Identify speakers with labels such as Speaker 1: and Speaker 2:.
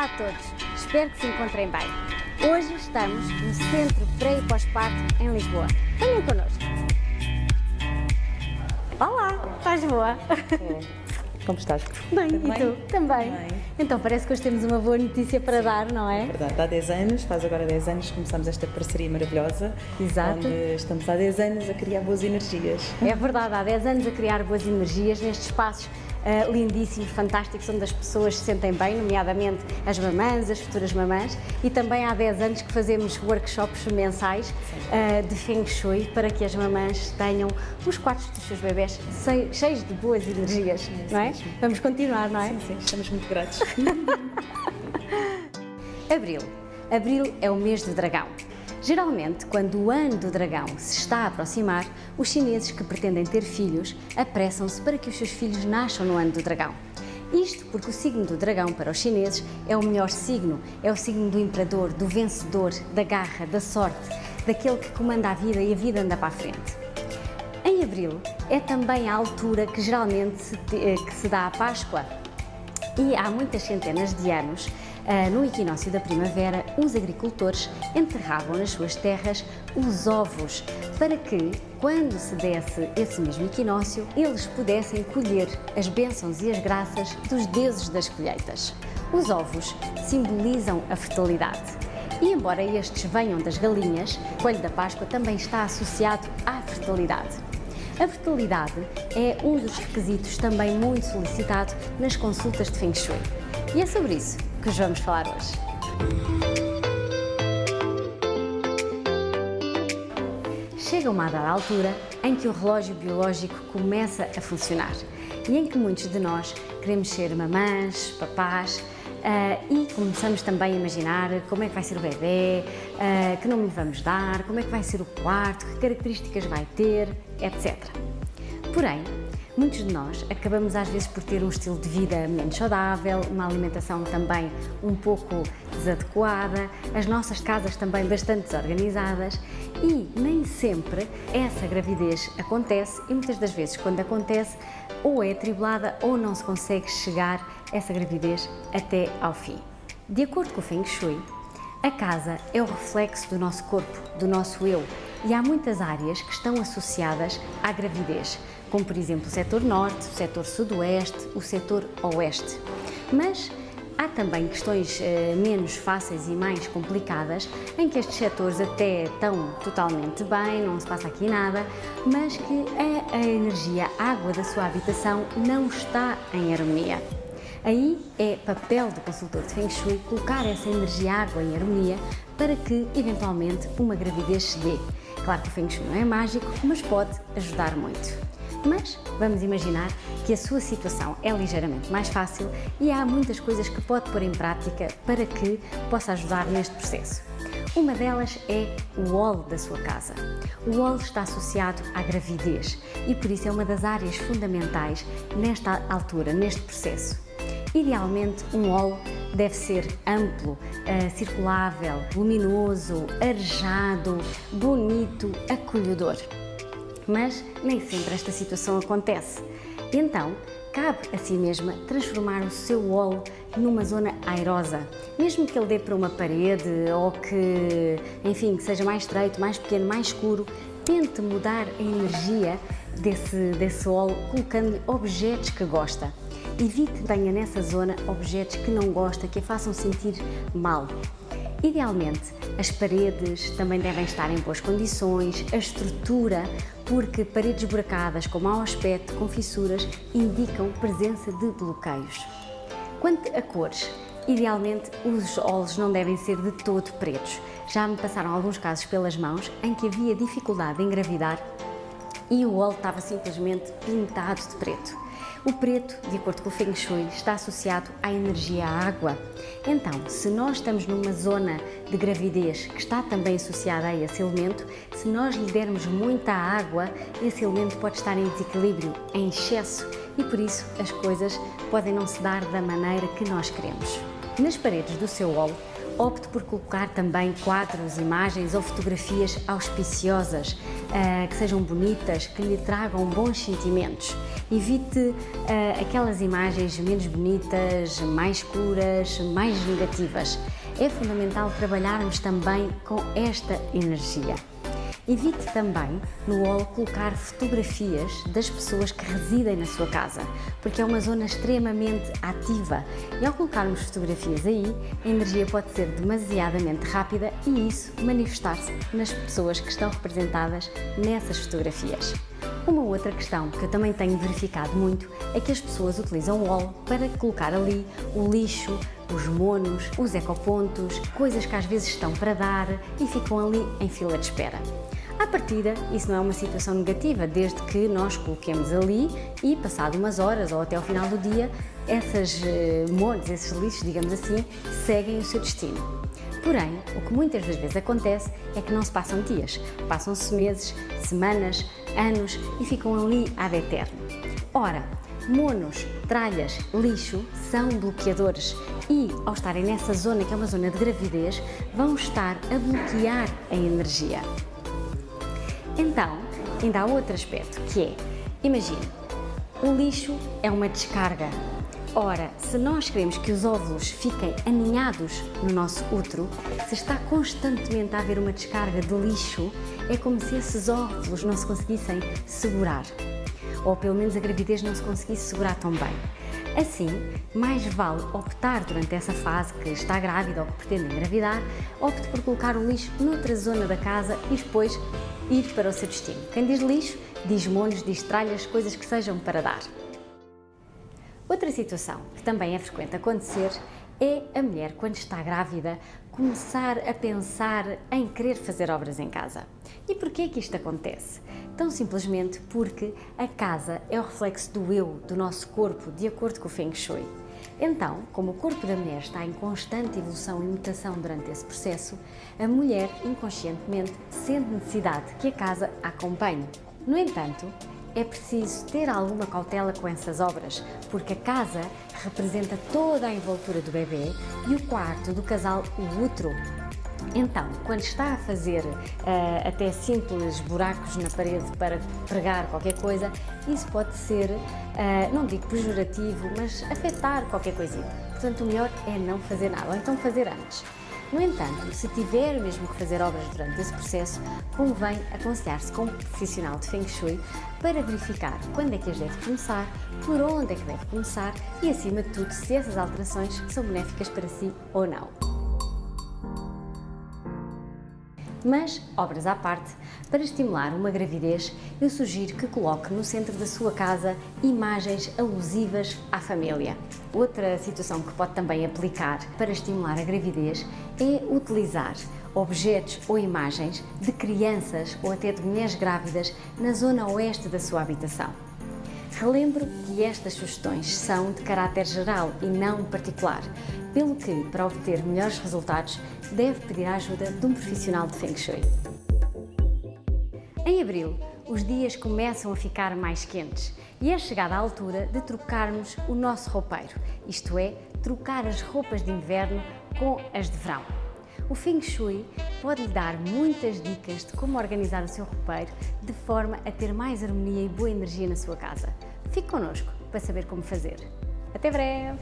Speaker 1: Olá a todos, espero que se encontrem bem. Hoje estamos no Centro Pré e Pós-Parto em Lisboa. Venham connosco. Olá, estás boa?
Speaker 2: Como estás?
Speaker 1: Bem,
Speaker 2: Tudo
Speaker 1: e
Speaker 2: bem?
Speaker 1: tu? Também.
Speaker 2: Bem.
Speaker 1: Então parece que hoje temos uma boa notícia para dar, não é?
Speaker 2: Verdade, há 10 anos, faz agora 10 anos que começamos esta parceria maravilhosa.
Speaker 1: Exato.
Speaker 2: Onde estamos há 10 anos a criar boas energias.
Speaker 1: É verdade, há 10 anos a criar boas energias nestes espaços lindíssimos, fantásticos, onde as pessoas se sentem bem, nomeadamente as mamãs, as futuras mamãs, e também há 10 anos que fazemos workshops mensais de Feng Shui para que as mamãs tenham os quartos dos seus bebés cheios de boas energias, não é?
Speaker 2: Mesmo.
Speaker 1: Vamos continuar, não é?
Speaker 2: Sim, estamos muito gratos.
Speaker 1: Abril. Abril é o mês do dragão. Geralmente, quando o ano do dragão se está a aproximar, os chineses que pretendem ter filhos apressam-se para que os seus filhos nasçam no ano do dragão. Isto porque o signo do dragão para os chineses é o melhor signo, é o signo do imperador, do vencedor, da garra, da sorte, daquele que comanda a vida e a vida anda para a frente. Em abril é também a altura que geralmente se dá a Páscoa e há muitas centenas de anos, no equinócio da primavera, os agricultores enterravam nas suas terras os ovos para que, quando se desse esse mesmo equinócio, eles pudessem colher as bênçãos e as graças dos deuses das colheitas. Os ovos simbolizam a fertilidade. E embora estes venham das galinhas, o coelho da Páscoa também está associado à fertilidade. A fertilidade é um dos requisitos também muito solicitado nas consultas de Feng Shui. E é sobre isso que hoje vamos falar hoje. Chega uma dada altura em que o relógio biológico começa a funcionar e em que muitos de nós queremos ser mamãs, papás, e começamos também a imaginar como é que vai ser o bebê, que nome lhe vamos dar, como é que vai ser o quarto, que características vai ter, etc. Porém, muitos de nós acabamos às vezes por ter um estilo de vida menos saudável, uma alimentação também um pouco desadequada, as nossas casas também bastante desorganizadas e nem sempre essa gravidez acontece e muitas das vezes quando acontece ou é atribulada ou não se consegue chegar essa gravidez até ao fim. De acordo com o Feng Shui, a casa é o reflexo do nosso corpo, do nosso eu, e há muitas áreas que estão associadas à gravidez, como por exemplo o setor norte, o setor sudoeste, o setor oeste. Mas há também questões menos fáceis e mais complicadas, em que estes setores até estão totalmente bem, não se passa aqui nada, mas que a energia, a água da sua habitação não está em harmonia. Aí é papel do consultor de Feng Shui colocar essa energia água em harmonia para que, eventualmente, uma gravidez se dê. Claro que o Feng Shui não é mágico, mas pode ajudar muito. Mas vamos imaginar que a sua situação é ligeiramente mais fácil e há muitas coisas que pode pôr em prática para que possa ajudar neste processo. Uma delas é o hall da sua casa. O hall está associado à gravidez e por isso é uma das áreas fundamentais nesta altura, neste processo. Idealmente, um hall deve ser amplo, circulável, luminoso, arejado, bonito, acolhedor. Mas nem sempre esta situação acontece. Então, cabe a si mesma transformar o seu hall numa zona airosa, mesmo que ele dê para uma parede ou que, enfim, que seja mais estreito, mais pequeno, mais escuro, tente mudar a energia desse hall colocando objetos que gosta. Evite que tenha nessa zona objetos que não gosta, que a façam sentir mal. Idealmente, as paredes também devem estar em boas condições, a estrutura, porque paredes buracadas com mau aspecto, com fissuras, indicam presença de bloqueios. Quanto a cores, idealmente os halls não devem ser de todo pretos. Já me passaram alguns casos pelas mãos em que havia dificuldade em engravidar e o hall estava simplesmente pintado de preto. O preto, de acordo com o Feng Shui, está associado à energia água. Então, se nós estamos numa zona de gravidez que está também associada a esse elemento, se nós lhe dermos muita água, esse elemento pode estar em desequilíbrio, em excesso, e por isso as coisas podem não se dar da maneira que nós queremos. Nas paredes do seu hall, Opte por colocar também quadros, imagens ou fotografias auspiciosas, que sejam bonitas, que lhe tragam bons sentimentos. Evite aquelas imagens menos bonitas, mais escuras, mais negativas. É fundamental trabalharmos também com esta energia. Evite também no wall colocar fotografias das pessoas que residem na sua casa, porque é uma zona extremamente ativa e ao colocarmos fotografias aí, a energia pode ser demasiadamente rápida e isso manifestar-se nas pessoas que estão representadas nessas fotografias. Uma outra questão que eu também tenho verificado muito é que as pessoas utilizam o wall para colocar ali o lixo, os monos, os ecopontos, coisas que às vezes estão para dar e ficam ali em fila de espera. À partida, isso não é uma situação negativa, desde que nós coloquemos ali e, passado umas horas ou até ao final do dia, essas monos, esses lixos, digamos assim, seguem o seu destino. Porém, o que muitas das vezes acontece é que não se passam dias, passam-se meses, semanas, anos e ficam ali ad eterno. Ora, monos, tralhas, lixo são bloqueadores e, ao estarem nessa zona, que é uma zona de gravidez, vão estar a bloquear a energia. Então, ainda há outro aspecto, que é, imagine, o lixo é uma descarga. Ora, se nós queremos que os óvulos fiquem aninhados no nosso útero, se está constantemente a haver uma descarga de lixo, é como se esses óvulos não se conseguissem segurar. Ou pelo menos a gravidez não se conseguisse segurar tão bem. Assim, mais vale optar durante essa fase que está grávida ou que pretende engravidar, opte por colocar o lixo noutra zona da casa e depois ir para o seu destino. Quem diz lixo, diz monos, diz tralhas, coisas que sejam para dar. Outra situação que também é frequente acontecer é a mulher, quando está grávida, começar a pensar em querer fazer obras em casa. E porquê que isto acontece? Tão simplesmente porque a casa é o reflexo do eu, do nosso corpo, de acordo com o Feng Shui. Então, como o corpo da mulher está em constante evolução e mutação durante esse processo, a mulher, inconscientemente, sente necessidade que a casa a acompanhe. No entanto, é preciso ter alguma cautela com essas obras, porque a casa representa toda a envoltura do bebê e o quarto do casal, o útero. Então, quando está a fazer até simples buracos na parede para pregar qualquer coisa, isso pode ser, não digo pejorativo, mas afetar qualquer coisita. Portanto, o melhor é não fazer nada, ou então fazer antes. No entanto, se tiver mesmo que fazer obras durante esse processo, convém aconselhar-se com um profissional de Feng Shui para verificar quando é que as deve começar, por onde é que deve começar e, acima de tudo, se essas alterações são benéficas para si ou não. Mas, obras à parte, para estimular uma gravidez, eu sugiro que coloque no centro da sua casa imagens alusivas à família. Outra situação que pode também aplicar para estimular a gravidez é utilizar objetos ou imagens de crianças ou até de mulheres grávidas na zona oeste da sua habitação. Relembro que estas sugestões são de caráter geral e não particular, pelo que, para obter melhores resultados, deve pedir a ajuda de um profissional de Feng Shui. Em abril, os dias começam a ficar mais quentes e é chegada a altura de trocarmos o nosso roupeiro, isto é, trocar as roupas de inverno com as de verão. O Feng Shui pode lhe dar muitas dicas de como organizar o seu roupeiro de forma a ter mais harmonia e boa energia na sua casa. Fique connosco para saber como fazer. Até breve!